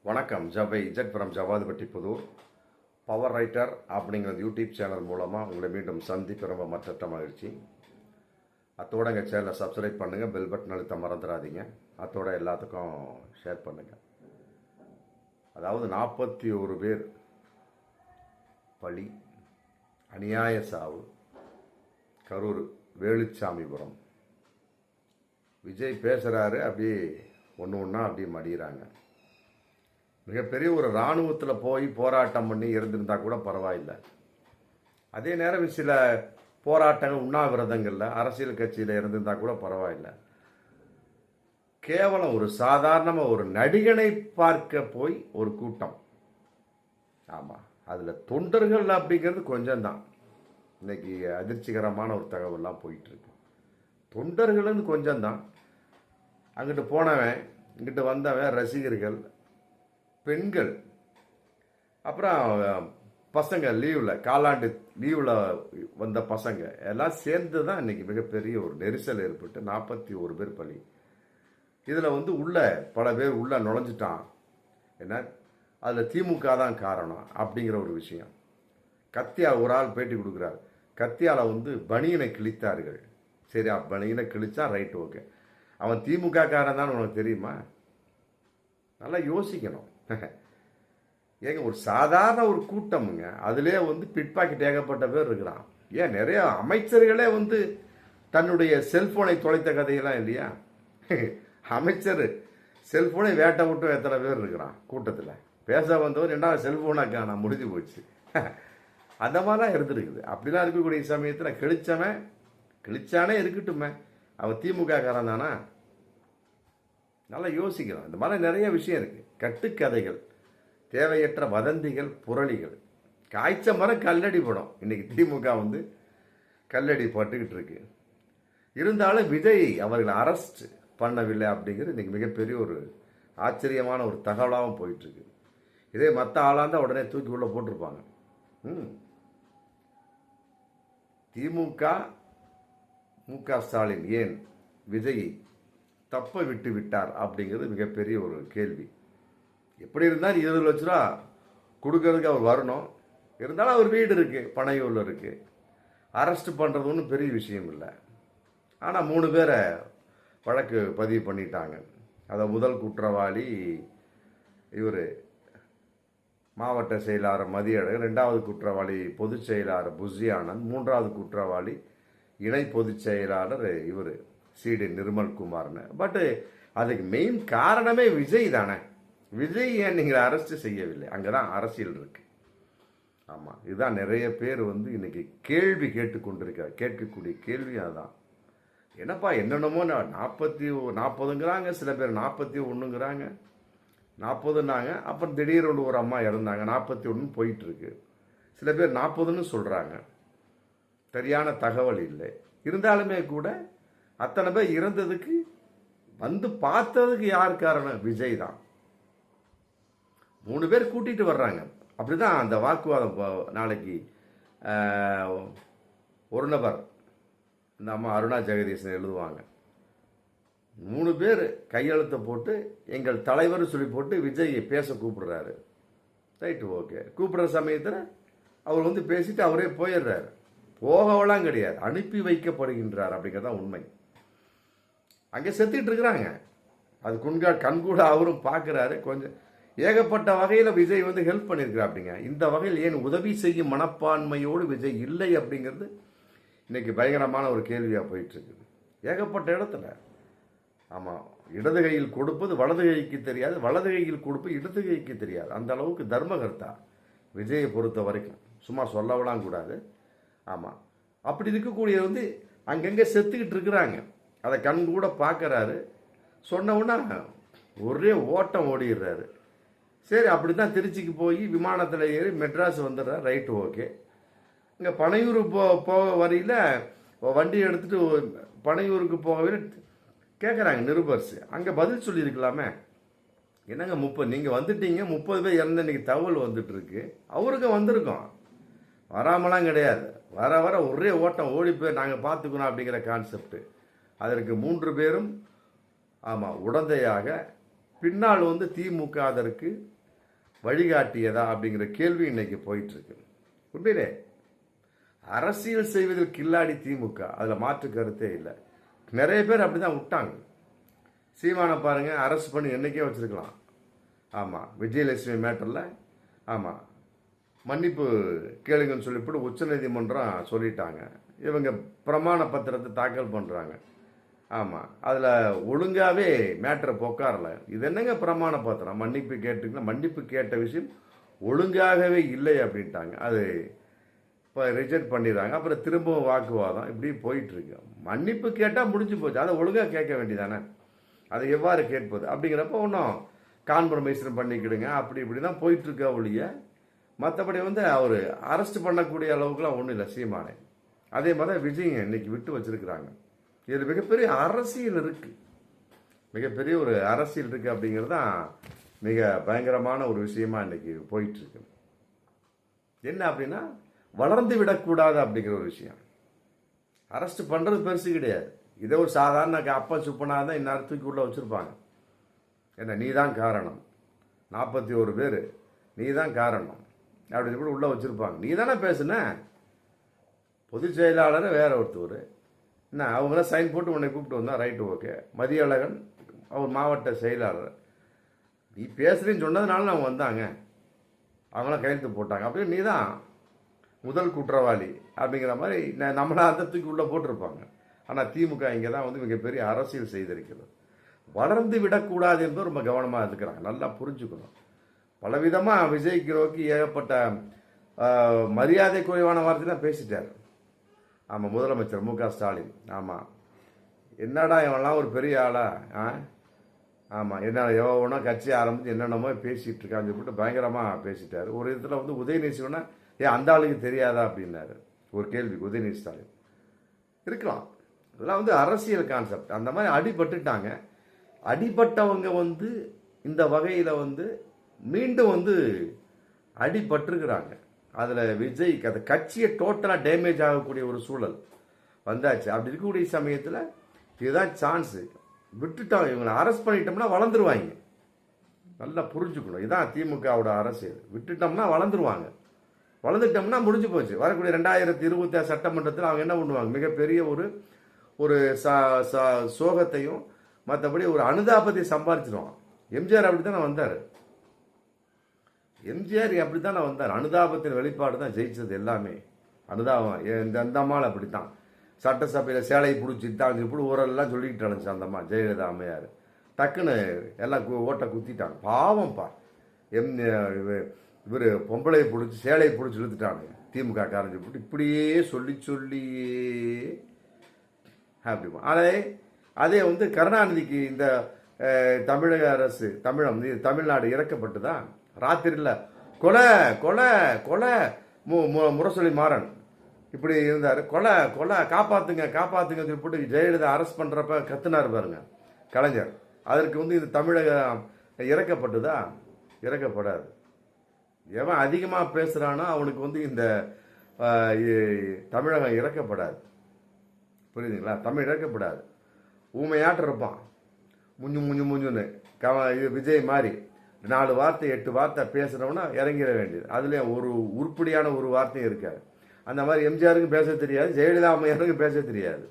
வணக்கம். ஜவை இஜட் from Javadhupatti Puthur. Power writer அப்படிங்கிற யூடியூப் சேனல் மூலமாக உங்களை மீண்டும் சந்திக்க ரொம்ப மற்ற மகிழ்ச்சி. அத்தோட எங்கள் சேனலை சப்ஸ்கிரைப் பண்ணுங்கள், பெல் பட்டன் அழுத்த மறந்துடாதீங்க. அத்தோட எல்லாத்துக்கும் ஷேர் பண்ணுங்கள். அதாவது 41 பேர் பலி, அநியாய சாவு, கரூர் வேலுச்சாமிபுரம். விஜய் பேசுகிறாரு, அப்படியே ஒன்று ஒன்றா அப்படியே மடிகிறாங்க. மிகப்பெரிய ஒரு இராணுவத்தில் போய் போராட்டம் பண்ணி இருந்திருந்தால் கூட பரவாயில்லை. அதே நேரம் சில போராட்டங்கள் உண்ணாவிரதங்களில் அரசியல் கட்சியில் இருந்திருந்தால் கூட பரவாயில்லை. கேவலம் ஒரு சாதாரணமாக ஒரு நடிகனை பார்க்க போய் ஒரு கூட்டம். ஆமாம், அதில் தொண்டர்கள் அப்படிங்கிறது கொஞ்சம்தான். இன்னைக்கு அதிர்ச்சிகரமான ஒரு தகவல்லாம் போயிட்டுருக்கு. தொண்டர்கள்னு கொஞ்சம்தான். அங்கிட்டு போனவன், இங்கிட்டு வந்தவன், ரசிகர்கள், பெண்கள், அப்புறம் பசங்க, லீவில் காலாண்டு லீவில் வந்த பசங்க எல்லாம் சேர்ந்து தான் இன்னைக்கு மிகப்பெரிய ஒரு நெரிசல் ஏற்பட்டு 41 பேர் பலி. இதில் உள்ள பல பேர் உள்ள நுழைஞ்சிட்டான். என்ன, அதில் திமுக தான் காரணம் அப்படிங்கிற ஒரு விஷயம். கத்தியா ஒரு ஆள் பேட்டி கொடுக்குறாரு. கத்தியால பனியனை கிழித்தார்கள். சரி, பனியனை கிழிச்சா ரைட், ஓகே. அவன் திமுக காரன் தான் உனக்கு தெரியுமா? நல்லா யோசிக்கணும். ஏங்க, ஒரு சாதாரண ஒரு கூட்டமுங்க, அதுலேயே பிட் பாக்கெட் ஏகப்பட்ட பேர் இருக்கிறான். ஏன் நிறைய அமைச்சர்களே தன்னுடைய செல்போனை தொலைத்த கதையெல்லாம் இல்லையா? அமைச்சர் செல்போனை வேட்டை விட்டு எத்தனை பேர் இருக்கிறான் கூட்டத்தில். பேச வந்தவர் ரெண்டாவது செல்போனாக்கா நான் முடிஞ்சு போச்சு. அந்த மாதிரிலாம் இருந்துருக்குது. அப்படிலாம் இருக்கக்கூடிய சமயத்தில் கிழிச்சானே இருக்கட்டுமே, அவன் திமுக காரன் தானா? நல்லா யோசிக்கிறோம். இந்த மாதிரி நிறைய விஷயம் இருக்கு. கட்டுக்கதைகள், தேவையற்ற வதந்திகள், புரளிகள். காய்ச்ச மரம் கல்லடி படம். இன்னைக்கு திமுக கல்லடி பட்டுக்கிட்டு இருக்கு. இருந்தாலும் விஜய் அவர்கள் அரெஸ்ட் பண்ணவில்லை அப்படிங்கிறது இன்னைக்கு மிகப்பெரிய ஒரு ஆச்சரியமான ஒரு தகவலாகவும் போயிட்டு இருக்கு. இதே மற்ற ஆளாந்தா உடனே தூக்கி உள்ள போட்டிருப்பாங்க. திமுக மு.க. ஸ்டாலின் ஏன் விஜயை தப்ப விட்டு விட்டார் அப்படிங்கிறது மிகப்பெரிய ஒரு கேள்வி. எப்படி இருந்தாலும் 20 லட்ச ரூபா கொடுக்கறதுக்கு அவர் வரணும். இருந்தாலும் அவர் வீடு இருக்கு, பனையூரில் இருக்கு. அரெஸ்ட் பண்ணுறது ஒன்றும் பெரிய விஷயம் இல்லை. ஆனால் 3 பேரை வழக்கு பதிவு பண்ணிட்டாங்க. அதை முதல் குற்றவாளி இவர் மாவட்ட செயலாளர் மதியழகன், 2வது குற்றவாளி பொதுச் செயலாளர் புஷி ஆனந்த், 3வது குற்றவாளி இணை பொதுச் செயலாளர் இவர் சிடி நிர்மல்குமார்னு. பட் அதுக்கு மெயின் காரணமே விஜய் தானே. விஜய் ஏன் நீங்கள் அரெஸ்ட் செய்யவில்லை? அங்கதான் அரசியல் இருக்கு. ஆமா, இதுதான் நிறைய பேர் இன்னைக்கு கேள்வி கேட்டுக்கொண்டிருக்கிறார். கேட்கக்கூடிய கேள்வி அதுதான். என்னப்பா என்னென்னமோ 40ங்கிறாங்க, சில பேர் 41ங்கிறாங்க, 40ன்னாங்க. அப்புறம் திடீர்னு ஒரு அம்மா இறந்தாங்க, 41 போயிட்டு இருக்கு. சில பேர் 40ன்னு சொல்றாங்க. சரியான தகவல் இல்லை. இருந்தாலுமே கூட அத்தனை பேர் இறந்ததுக்கு பார்த்ததுக்கு யார் காரணம்? விஜய் தான். 3 பேர் கூட்டிட்டு வர்றாங்க. அப்படிதான் அந்த வாக்குவாதம். நாளைக்கு ஒரு நபர், இந்த அம்மா அருணா ஜெகதீசன் எழுதுவாங்க. 3 பேர் கையெழுத்தை போட்டு எங்கள் தலைவர் சொல்லி போட்டு விஜய் பேச கூப்பிடுறாரு. Right, okay. கூப்பிடுற சமயத்தில் அவர் பேசிட்டு அவரே போயிடுறாரு. போகவெல்லாம் கிடையாது, அனுப்பி வைக்கப்படுகின்றார். அப்படிங்கிறதான் உண்மை. அங்கே செத்துட்டு இருக்கிறாங்க. அது கண்கூட அவரும் பார்க்குறாரு. கொஞ்சம் ஏகப்பட்ட வகையில் விஜய் ஹெல்ப் பண்ணியிருக்கிறார். அப்படிங்க இந்த வகையில் ஏன் உதவி செய்யும் மனப்பான்மையோடு விஜய் இல்லை அப்படிங்கிறது இன்னைக்கு பயங்கரமான ஒரு கேள்வியாக போயிட்டு இருக்கு. ஏகப்பட்ட இடத்துல. ஆமாம், இடது கையில் கொடுப்பது வலது கைக்கு தெரியாது, வலது கையில் கொடுப்பது இடது கைக்கு தெரியாது. அந்த அளவுக்கு தர்மகர்த்தா விஜயை பொறுத்த வரைக்கும். சும்மா சொல்லவெல்லாம் கூடாது. ஆமாம், அப்படி இருக்கக்கூடிய அங்கங்கே செத்துக்கிட்டு இருக்கிறாங்க. அதை கண் கூட பார்க்குறாரு. சொன்ன உடனே ஒரே ஓட்டம் ஓடிடுறாரு. சரி, அப்படி தான் திருச்சிக்கு போய் விமானத்தில் ஏறி மெட்ராஸ் வந்துடுறாரு. Right, okay. இங்கே பனையூர் போக வரையில் வண்டி எடுத்துட்டு பனையூருக்கு போகவே கேட்குறாங்க நிருபர்ஸ். அங்கே பதில் சொல்லியிருக்கலாமே. என்னங்க 30 நீங்கள் வந்துட்டீங்க, 30 பேர் இறந்து இன்னைக்கு தகவல் வந்துட்டு இருக்கு. அவருக்கும் வந்திருக்கோம், வராமலாம் கிடையாது. வர வர ஒரே ஓட்டம் ஓடி போய் நாங்கள் பார்த்துக்கணும் அப்படிங்கிற கான்செப்ட். அதற்கு 3 பேரும் ஆமாம் உடந்தையாக பின்னால் வந்து திமுக அதற்கு வழிகாட்டியதா அப்படிங்கிற கேள்வி இன்னைக்கு போயிட்டு இருக்கு. உண்மையிலே அரசியல் செய்வதில் கில்லாடி திமுக, அதில் மாற்று கருத்தே இல்லை. நிறைய பேர் அப்படிதான் விட்டாங்க. சீமானை பாருங்க, அரெஸ்ட் பண்ணி என்னைக்கே வச்சிருக்கலாம். ஆமாம், விஜயலட்சுமி மேட்டரில் ஆமாம் மன்னிப்பு கேளுங்கன்னு சொல்லிவிட்டு உச்சநீதிமன்றம் சொல்லிட்டாங்க. இவங்க பிரமாண பத்திரத்தை தாக்கல் பண்ணுறாங்க. ஆமாம், அதில் ஒழுங்காகவே மேட்டரை பொக்காரல. இது என்னங்க பிரமாண பத்திரம்? மன்னிப்பு கேட்டுக்கலாம், மன்னிப்பு கேட்ட விஷயம் ஒழுங்காகவே இல்லை அப்படின்ட்டாங்க. அது இப்போ ரிஜெக்ட் பண்ணிடுறாங்க. அப்புறம் திரும்பவும் வாக்குவாதம் இப்படி போயிட்டுருக்கு. மன்னிப்பு கேட்டால் முடிஞ்சு போச்சு, அதை ஒழுங்காக கேட்க வேண்டியதானே, அதை எவ்வாறு கேட்பது அப்படிங்கிறப்ப ஒன்றும் கான்ப்ரமைஸும் பண்ணிக்கிடுங்க, அப்படி இப்படி தான் போயிட்டுருக்க ஒழிய மற்றபடி வந்து அவர் அரெஸ்ட் பண்ணக்கூடிய அளவுக்குலாம் ஒன்றும் இல்லை சீமானே. அதே மாதிரி தான் விஜய் இன்னைக்கு விட்டு வச்சிருக்கிறாங்க. இதில் மிகப்பெரிய அரசியல் இருக்கு, மிகப்பெரிய ஒரு அரசியல் இருக்கு அப்படிங்கிறது தான் மிக பயங்கரமான ஒரு விஷயமா இன்னைக்கு போயிட்டு இருக்கு. என்ன அப்படின்னா, வளர்ந்து விடக்கூடாது அப்படிங்கிற ஒரு விஷயம். அரெஸ்ட் பண்றது பெருசு கிடையாது. இதே ஒரு சாதாரண அப்பா சுப்பனா தான் இந்நேரம் தூக்கி உள்ள வச்சிருப்பாங்க. என்ன, நீ தான் காரணம், 41 பேர் நீ தான் காரணம் அப்படின்னு கூட உள்ள வச்சிருப்பாங்க. நீ தானே பேசுன, பொதுச் செயலாளர் வேற ஒருத்தர் என்ன, அவங்களாம் சைன் போட்டு உன்னை கூப்பிட்டு வந்தா ரைட்டு ஓகே. மதியழகன் அவர் மாவட்ட செயலாளர், நீ பேசுறேன்னு சொன்னதுனால அவங்க வந்தாங்க, அவங்களாம் கையெழுத்து போட்டாங்க. அப்படியே நீ தான் முதல் குற்றவாளி அப்படிங்கிற மாதிரி நம்மளா அந்த தூக்கி உள்ள போட்டிருப்பாங்க. ஆனால் திமுக இங்கே தான் வந்து மிகப்பெரிய அரசியல் செய்திருக்கிறது. வளர்ந்து விடக்கூடாது என்பது ரொம்ப கவனமாக இருக்கிறாங்க, நல்லா புரிஞ்சுக்கணும். பலவிதமாக விஜய்க்கு நோக்கி ஏகப்பட்ட மரியாதை குறைவான வார்த்தை தான் பேசிட்டார். ஆமாம், முதலமைச்சர் மு.க. ஸ்டாலின். ஆமாம், என்னடா இவன்லாம் ஒரு பெரிய ஆளா, ஆமாம், என்ன எவனோ கட்சி ஆரம்பித்து என்னென்னமோ பேசிகிட்டு இருக்கான்னு சொல்லிட்டு பயங்கரமாக பேசிட்டார். ஒரு இதில் வந்து உதயநிதி சொன்னா, ஏன் அந்த ஆளுக்கு தெரியாதா அப்படின்னாரு ஒரு கேள்வி. உதயநிதி ஸ்டாலின் இருக்கலாம், இதெல்லாம் வந்து அரசியல் கான்செப்ட். அந்த மாதிரி அடிபட்டுட்டாங்க. அடிபட்டவங்க வந்து இந்த வகையில் வந்து மீண்டும் வந்து அடிபட்டிருக்கிறாங்க. அதில் விஜய்க்கு அந்த கட்சியை டோட்டலாக டேமேஜ் ஆகக்கூடிய ஒரு சூழல் வந்தாச்சு. அப்படி இருக்கக்கூடிய சமயத்தில் இதுதான் சான்ஸு. விட்டுட்டோம், இவங்களை அரெஸ்ட் பண்ணிட்டோம்னா வளர்ந்துருவாங்க. நல்லா புரிஞ்சுக்கணும், இதுதான் திமுகவோட அரசியல். விட்டுட்டோம்னா வளர்ந்துருவாங்க, வளர்ந்துட்டோம்னா முடிஞ்சு போச்சு. வரக்கூடிய 2026 சட்டமன்றத்தில் அவங்க என்ன பண்ணுவாங்க, மிகப்பெரிய ஒரு சோகத்தையும் மற்றபடி ஒரு அனுதாபத்தை சம்பாதிச்சிருவான். எம்ஜிஆர் அப்படி தானே வந்தார், எம்ஜிஆர் அப்படி தானே வந்தார். அனுதாபத்தின் வெளிப்பாடு தான் ஜெயிச்சது எல்லாமே. அனுதாபம் இந்த அம்மாள் அப்படித்தான். சட்டசபையில் சேலையை பிடிச்சிட்டு தான் இப்படி ஊரெல்லாம் சொல்லிக்கிட்டு இருந்துச்சு அந்த அம்மா ஜெயலலிதா அம்மையார். டக்குன்னு எல்லாம் ஓட்டை குத்திட்டாங்க. பாவம்ப்பா, இவர் பொம்பளையை பிடிச்சி சேலையை பிடிச்சி இழுத்துட்டாங்க திமுக காரஞ்சு போட்டு. இப்படியே சொல்லியே அப்படி. அதே வந்து கருணாநிதிக்கு இந்த தமிழக அரசு தமிழ்நாடு இறக்கப்பட்டுதான். ராத்திரியில் கொலை கொலை கொலை முரசொலி மாறன் இப்படி இருந்தார். கொலை கொலை காப்பாத்துங்க காப்பாத்துங்க போட்டு ஜெயலலிதா அரெஸ்ட் பண்றப்ப கத்துனார் பாருங்க கலைஞர். அதற்கு வந்து இது தமிழகம் இறக்கப்பட்டுதா? இறக்கப்படாது. எவன் அதிகமாக பேசுறானோ அவனுக்கு வந்து இந்த தமிழகம் இறக்கப்படாது. புரியுதுங்களா? தமிழ் இறக்கப்படாது. ஊமையாட்டு இருப்பான், முஞ்சுன்னு விஜய் மாதிரி 4 வார்த்தை 8 வார்த்தை பேசுறவனா இறங்கிட வேண்டியது. அதுல ஒரு உருப்படியான ஒரு வார்த்தையும் இருக்காது. அந்த மாதிரி எம்ஜிஆருக்கு பேச தெரியாது, ஜெயலலிதா அம்மையாருக்கு பேச தெரியாது.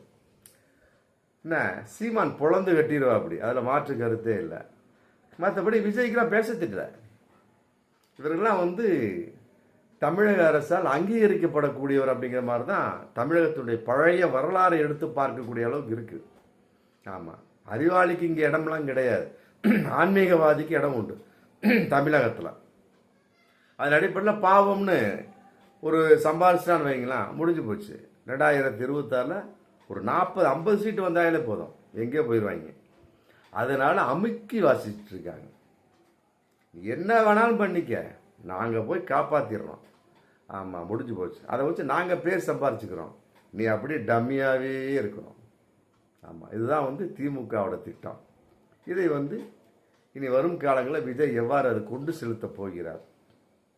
என்ன, சீமான் பொழந்து கட்டிடுவா அப்படி, அதுல மாற்று கருத்தே இல்லை. மற்றபடி விஜய்க்குலாம் பேச தெரியல. இவர்கள்லாம் வந்து தமிழக அரசால் அங்கீகரிக்கப்படக்கூடியவர் அப்படிங்கிற மாதிரி தான் தமிழகத்துடைய பழைய வரலாறு எடுத்து பார்க்கக்கூடிய அளவுக்கு இருக்கு. ஆமாம், அறிவாளிக்கு இங்கே இடம்லாம் கிடையாது, ஆன்மீகவாதிக்கு இடம் உண்டு தமிழகத்தில். அதன் அடிப்படையில் பாவம்னு ஒரு சம்பாதிச்சிட்டான்னு வைங்களாம், முடிஞ்சு போச்சு. 2026 ஒரு 40-50 சீட்டு வந்தாலே போதும், எங்கேயோ போயிடுவாங்க. அதனால அமுக்கி வாசிச்சுட்டு இருக்காங்க. என்ன வேணாலும் பண்ணிக்க, நாங்கள் போய் காப்பாற்றிடுறோம். ஆமாம், முடிஞ்சு போச்சு. அதை வச்சு நாங்கள் பேர் சம்பாரிச்சுக்கிறோம், நீ அப்படியே டம்மியாகவே இருக்கணும். ஆமாம், இதுதான் வந்து திமுகவோட திட்டம். இதை வந்து இனி வரும் காலங்களில் விஜய் எவ்வாறு அது கொண்டு செலுத்த போகிறார்?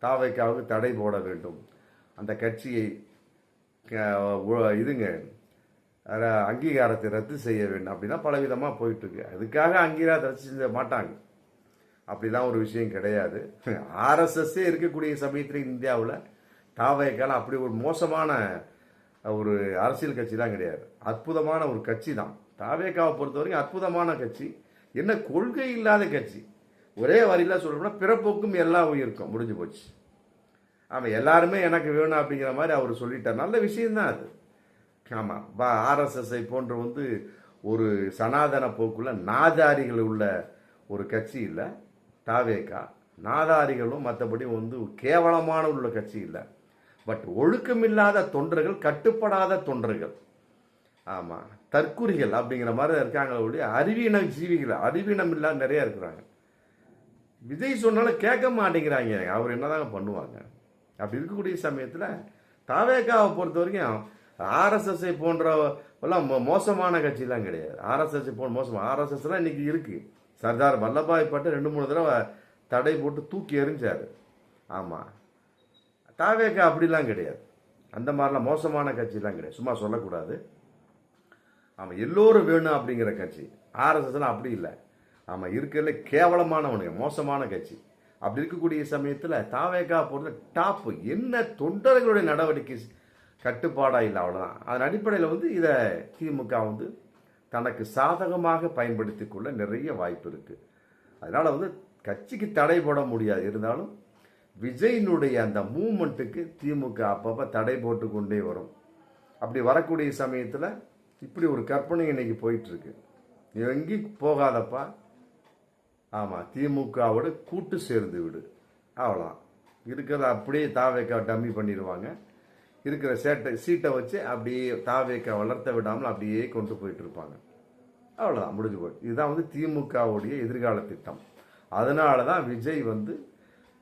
தாவைக்காவுக்கு தடை போட வேண்டும், அந்த கட்சியை அங்கீகாரத்தை ரத்து செய்ய வேண்டும் அப்படின்னா பலவிதமாக போயிட்டுருக்கு. அதுக்காக அங்கீகாரத்தை ரத்து செய்ய மாட்டாங்க. அப்படிலாம் ஒரு விஷயம் கிடையாது. ஆர்எஸ்எஸ்ஸே இருக்கக்கூடிய சமயத்தில் இந்தியாவில் தாவேக்கால அப்படி ஒரு மோசமான ஒரு அரசியல் கட்சிலாம் கிடையாது. அற்புதமான ஒரு கட்சி தான் தாவேக்காவை பொறுத்த வரைக்கும். அற்புதமான கட்சி. என்ன கொள்கை இல்லாத கட்சி. ஒரே வரியில் சொல்லணும்னா பிறப்போக்கும் எல்லா உயிருக்கும் முடிஞ்சு போச்சு. ஆமாம், எல்லாருமே எனக்கு வேணும் அப்படிங்கிற மாதிரி அவர் சொல்லிட்டார். நல்ல விஷயம்தான் அது. ஆமாம், ஆர்எஸ்எஸ்ஐ போன்ற ஒரு சனாதன போக்குள்ள நாதாரிகள் உள்ள ஒரு கட்சி இல்லை தாவேகா. நாதாரிகளும் மற்றபடி கேவலமான உள்ள கட்சி இல்லை. பட் ஒழுக்கமில்லாத தொண்டர்கள், கட்டுப்படாத தொண்டர்கள், ஆமாம் தற்குறிகள் அப்படிங்கிற மாதிரி இருக்காங்க. அறிவீன ஜீவிகள், அறிவீனம் இல்லாத நிறைய இருக்கிறாங்க. விஜய் சொன்னாலும் கேட்க மாட்டேங்கிறாங்க. அவர் என்னதாங்க பண்ணுவாங்க? அப்படி இருக்கக்கூடிய சமயத்தில் தாவேகாவை பொறுத்த வரைக்கும் ஆர்எஸ்எஸ்ஐ போன்றவெல்லாம் மோசமான கட்சியெல்லாம் கிடையாது. ஆர்எஸ்எஸ்ஐ போன்ற மோசமாக ஆர்எஸ்எஸ்லாம் இன்னைக்கு இருக்கு. சர்தார் வல்லபாய் பட்டேல் 2-3 தடவை தடை போட்டு தூக்கி எறிஞ்சார். ஆமாம், தாவேகா அப்படிலாம் கிடையாது. அந்த மாதிரிலாம் மோசமான கட்சியெல்லாம் கிடையாது. சும்மா சொல்லக்கூடாது. ஆமாம், எல்லோரும் வேணும் அப்படிங்கிற கட்சி. ஆர்எஸ்எஸ்லாம் அப்படி இல்லை. ஆமாம், இருக்கிறதுல கேவலமானவனுங்க, மோசமான கட்சி. அப்படி இருக்கக்கூடிய சமயத்தில் தாவேகா பொறுத்த டாப்பு என்ன தொண்டர்களுடைய நடவடிக்கை கட்டுப்பாடா இல்லை, அவ்வளோதான். அதன் அடிப்படையில் இதை திமுக தனக்கு சாதகமாக பயன்படுத்தி கொள்ள நிறைய வாய்ப்பு இருக்குது. அதனால் கட்சிக்கு தடை போட முடியாது. இருந்தாலும் விஜயினுடைய அந்த மூமெண்ட்டுக்கு திமுக அப்பப்போ தடை போட்டு கொண்டே வரும். அப்படி வரக்கூடிய சமயத்தில் இப்படி ஒரு கற்பனை இன்னைக்கு போயிட்டுருக்கு. நீ எங்கேயும் போகாதப்பா, ஆமாம் திமுகவோட கூட்டு சேர்ந்து விடு, அவ்வளோதான். இருக்கிறத அப்படியே தாவேக்கா டம்மி பண்ணிடுவாங்க. இருக்கிற சீட்டை வச்சு அப்படியே தாவேக்கா வளர்த்த விடாமல் அப்படியே கொண்டு போயிட்டு இருப்பாங்க. அவ்வளோதான், முடிஞ்சு போய். இதுதான் திமுகவுடைய எதிர்கால திட்டம். அதனால தான் விஜய்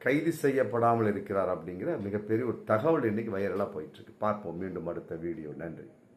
கைது செய்யப்படாமல் இருக்கிறார் அப்படிங்கிற மிகப்பெரிய ஒரு தகவல் இன்னைக்கு வைரலாக போயிட்டு இருக்கு. பார்ப்போம் மீண்டும் அடுத்த வீடியோ. நன்றி.